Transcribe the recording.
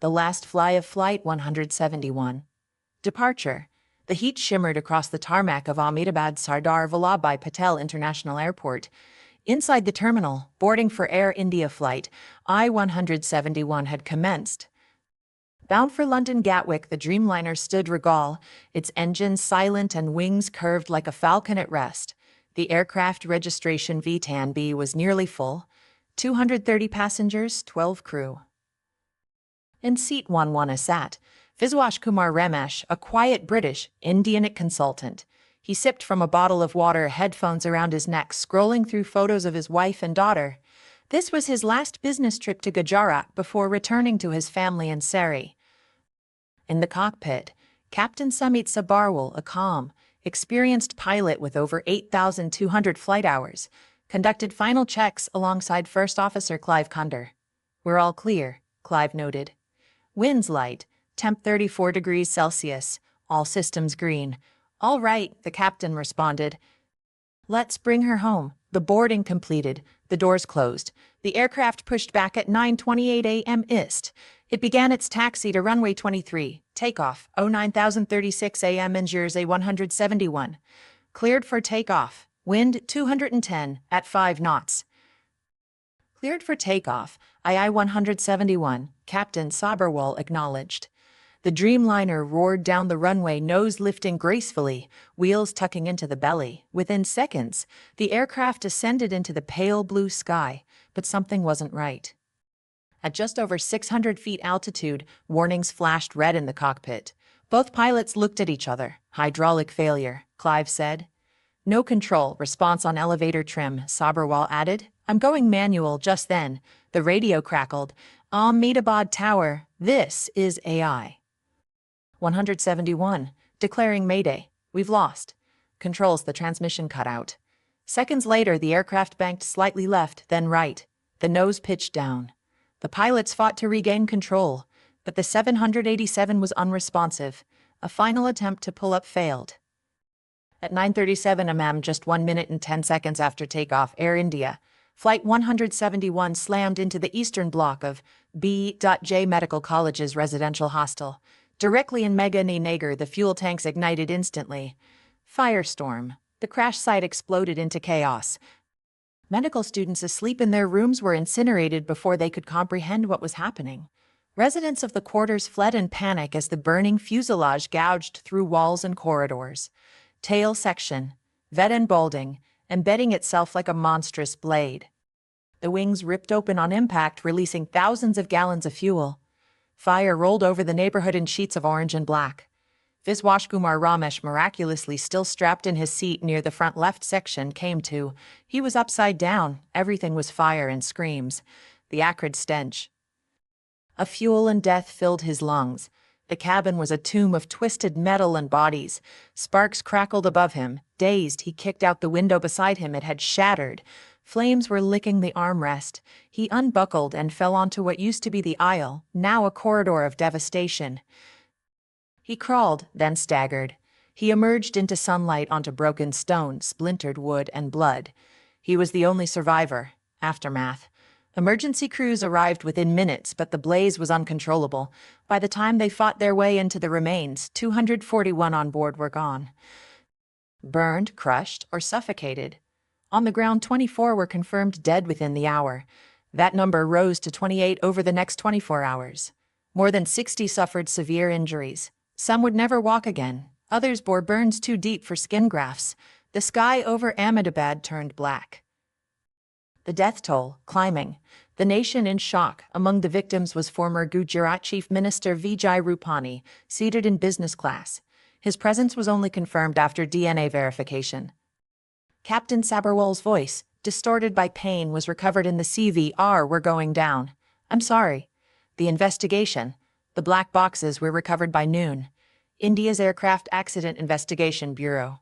The last fly of Flight 171. Departure. The heat shimmered across the tarmac of Ahmedabad Sardar Vallabhbhai Patel International Airport. Inside the terminal, boarding for AirIndia flight I-171 had commenced. Bound for London Gatwick, the Dreamliner stood regal, its engines silent and wings curved like a falcon at rest. The aircraft registration V-TAN-B was nearly full. 230 passengers, 12 crew. In seat 11 sat Viswash Kumar Ramesh, a quiet British Indian consultant. He sipped from a bottle of water, headphones around his neck, scrolling through photos of his wife and daughter. This was his last business trip to Gujarat before returning to his family in Surrey. In the cockpit, Captain Sumit Sabharwal, a calm, experienced pilot with over 8,200 flight hours, conducted final checks alongside First Officer Clive Kunder. "We're all clear," Clive noted. "Winds light, temp 34 degrees Celsius, all systems green." "All right," the captain responded. "Let's bring her home." The boarding completed, the doors closed. The aircraft pushed back at 9:28 a.m. IST. It began its taxi to runway 23, takeoff, 09,036 a.m. Jersey 171. Cleared for takeoff, wind 210 at 5 knots. Cleared for takeoff, II-171, Captain Sabharwal acknowledged. The Dreamliner roared down the runway, nose lifting gracefully, wheels tucking into the belly. Within seconds, the aircraft ascended into the pale blue sky, but something wasn't right. At just over 600 feet altitude, warnings flashed red in the cockpit. Both pilots looked at each other. "Hydraulic failure," Clive said. "No control response on elevator trim," Sabharwal added. "I'm going manual." Just then, the radio crackled. "Ahmedabad Tower, this is AI 171, declaring Mayday. We've lost." "Controls," the transmission cut out. Seconds later, the aircraft banked slightly left, then right. The nose pitched down. The pilots fought to regain control, but the 787 was unresponsive. A final attempt to pull up failed. At 9:37 am, just 1 minute and 10 seconds after takeoff, AirIndia Flight 171 slammed into the eastern block of B.J. Medical College's residential hostel. Directly in Meghani Nagar, the fuel tanks ignited instantly. Firestorm. The crash site exploded into chaos. Medical students asleep in their rooms were incinerated before they could comprehend what was happening. Residents of the quarters fled in panic as the burning fuselage gouged through walls and corridors. Tail section, Veden balding, embedding itself like a monstrous blade. The wings ripped open on impact, releasing thousands of gallons of fuel. Fire rolled over the neighborhood in sheets of orange and black. Viswash Kumar Ramesh, miraculously still strapped in his seat near the front left section, came to. He was upside down. Everything was fire and screams. The acrid stench of fuel and death filled his lungs. The cabin was a tomb of twisted metal and bodies. Sparks crackled above him. Dazed, he kicked out the window beside him. It had shattered. Flames were licking the armrest. He unbuckled and fell onto what used to be the aisle, now a corridor of devastation. He crawled, then staggered. He emerged into sunlight, onto broken stone, splintered wood, and blood. He was the only survivor. Aftermath. Emergency crews arrived within minutes, but the blaze was uncontrollable. By the time they fought their way into the remains, 241 on board were gone. Burned, crushed, or suffocated. On the ground, 24 were confirmed dead within the hour. That number rose to 28 over the next 24 hours. More than 60 suffered severe injuries. Some would never walk again. Others bore burns too deep for skin grafts. The sky over Ahmedabad turned black. The death toll, climbing. The nation in shock. Among the victims was former Gujarat Chief Minister Vijay Rupani, seated in business class. His presence was only confirmed after DNA verification. Captain Sabharwal's voice, distorted by pain, was recovered in the CVR. "We're going down." "I'm sorry." The investigation. The black boxes were recovered by noon. India's Aircraft Accident Investigation Bureau.